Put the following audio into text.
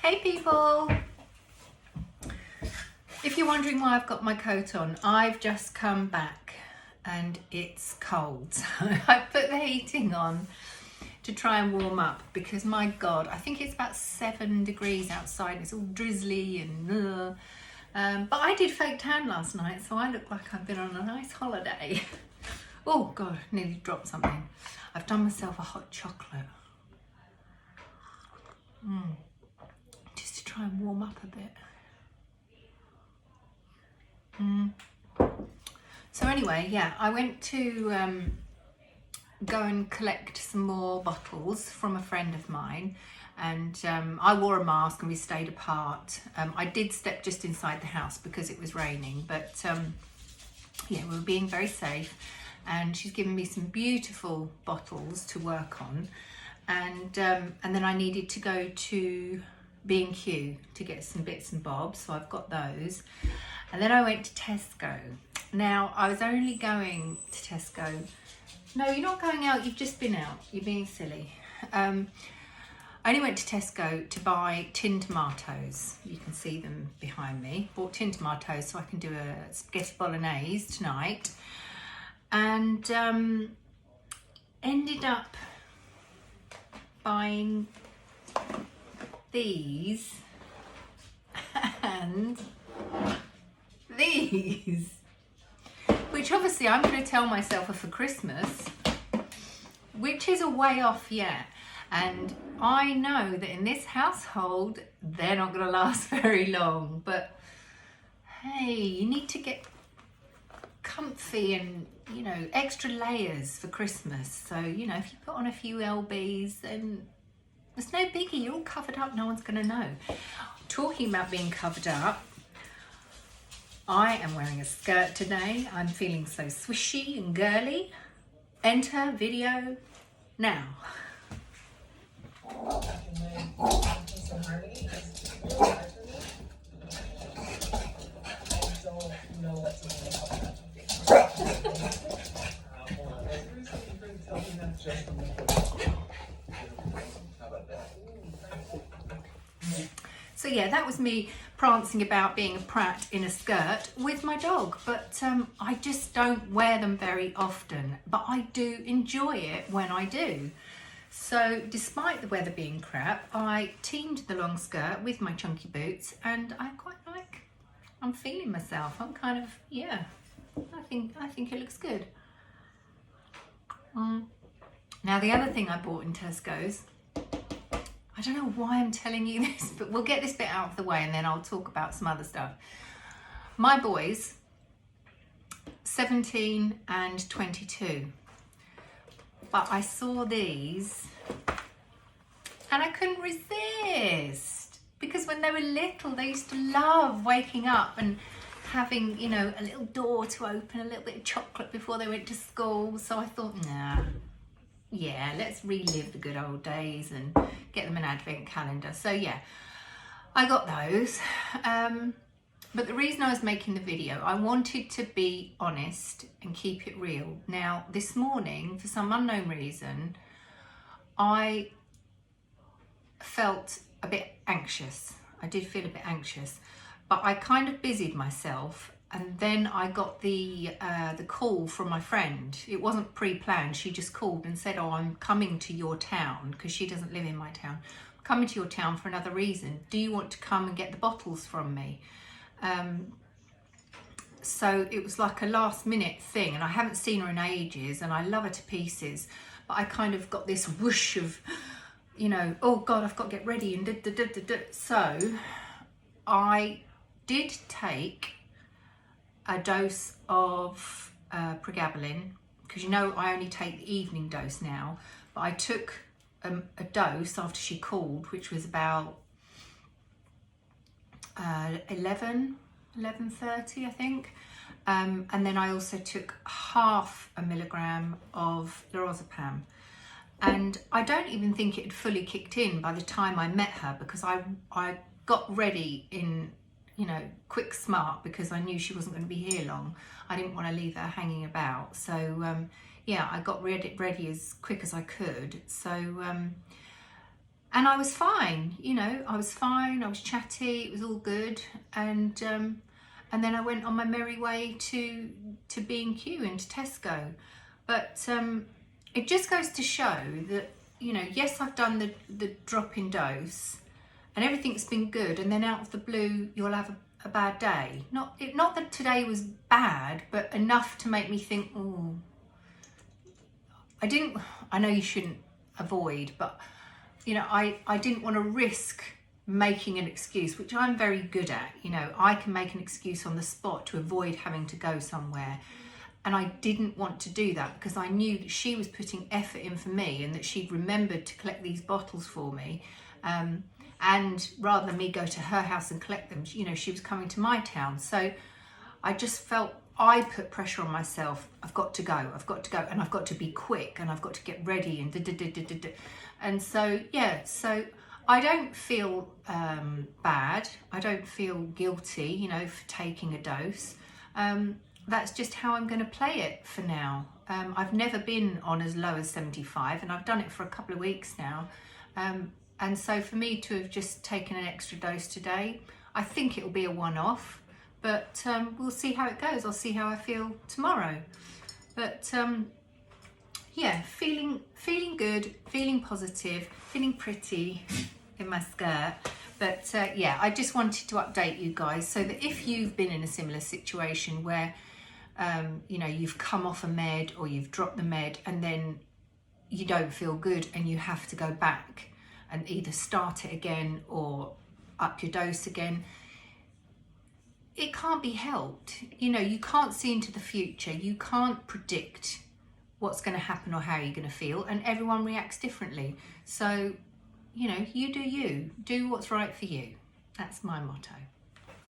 Hey people! If you're wondering why I've got my coat on, I've just come back and it's cold. So I put the heating on to try and warm up because my God, I think it's about 7 degrees outside. It's all drizzly and but I did fake tan last night, so I look like I've been on a nice holiday. Oh God, nearly dropped something. I've done myself a hot chocolate. Just to try and warm up a bit. So anyway, yeah, I went to go and collect some more bottles from a friend of mine, and I wore a mask and we stayed apart. I did step just inside the house because it was raining, but yeah, we were being very safe, and she's given me some beautiful bottles to work on, and then I needed to go to B&Q to get some bits and bobs, so I've got those. And then I went to Tesco. Now, I was only going to Tesco. No, you're not going out, you've just been out. You're being silly. I only went to Tesco to buy tinned tomatoes. You can see them behind me. Bought tinned tomatoes so I can do a spaghetti bolognese tonight. And ended up buying these and these, which obviously I'm going to tell myself are for Christmas, which is a way off yet. And I know that in this household they're not going to last very long, but hey, you need to get comfy and, you know, extra layers for Christmas. So, you know, if you put on a few LBs, then it's no biggie, you're all covered up, no one's going to know. Talking about being covered up, I am wearing a skirt today. I'm feeling so swishy and girly. Enter video now. So yeah, that was me prancing about being a prat in a skirt with my dog, but I just don't wear them very often, but I do enjoy it when I do. So despite the weather being crap, I teamed the long skirt with my chunky boots, and I quite like, I'm feeling myself. I'm kind of, yeah, I think it looks good. Now the other thing I bought in Tesco's, I don't know why I'm telling you this, but we'll get this bit out of the way and then I'll talk about some other stuff. My boys, 17 and 22. But I saw these and I couldn't resist, because when they were little, they used to love waking up and having, you know, a little door to open, a little bit of chocolate before they went to school. So I thought, nah. Yeah, let's relive the good old days and get them an advent calendar. So yeah, I got those. But the reason I was making the video, I wanted to be honest and keep it real. Now, this morning, for some unknown reason, I felt a bit anxious. I did feel a bit anxious, but I kind of busied myself. And then I got the call from my friend. It wasn't pre-planned. She just called and said, oh, I'm coming to your town, because she doesn't live in my town. I'm coming to your town for another reason. Do you want to come and get the bottles from me? So it was like a last minute thing, and I haven't seen her in ages, and I love her to pieces. But I kind of got this whoosh of, you know, oh God, I've got to get ready and So I did take a dose of Pregabalin, because you know I only take the evening dose now, but I took a dose after she called, which was about 11:30 I think, and then I also took 0.5 milligram of lorazepam, and I don't even think it had fully kicked in by the time I met her, because I got ready in, you know, quick smart, because I knew she wasn't going to be here long. I didn't want to leave her hanging about. So yeah, I got ready as quick as I could. So And I was fine, you know, I was fine, I was chatty, it was all good. And then I went on my merry way to B&Q and to Tesco. But it just goes to show that, you know, yes, I've done the drop in dose and everything's been good, and then out of the blue you'll have a bad day. Not that today was bad, but enough to make me think, oh, I know you shouldn't avoid, but you know, I didn't want to risk making an excuse, which I'm very good at. You know, I can make an excuse on the spot to avoid having to go somewhere. And I didn't want to do that because I knew that she was putting effort in for me and that she'd remembered to collect these bottles for me. And rather than me go to her house and collect them, you know, she was coming to my town. So I just felt I put pressure on myself. I've got to go, and I've got to be quick, and I've got to get ready, and And so, yeah, so I don't feel bad. I don't feel guilty, you know, for taking a dose. That's just how I'm going to play it for now. I've never been on as low as 75, and I've done it for a couple of weeks now. And so for me to have just taken an extra dose today, I think it will be a one-off, but we'll see how it goes. I'll see how I feel tomorrow. But yeah, feeling good, feeling positive, feeling pretty in my skirt. But yeah, I just wanted to update you guys so that if you've been in a similar situation where you know, you've come off a med or you've dropped the med and then you don't feel good and you have to go back and either start it again or up your dose again, it can't be helped. You know, you can't see into the future. You can't predict what's going to happen or how you're going to feel, and everyone reacts differently. So, you know, you do what's right for you. That's my motto.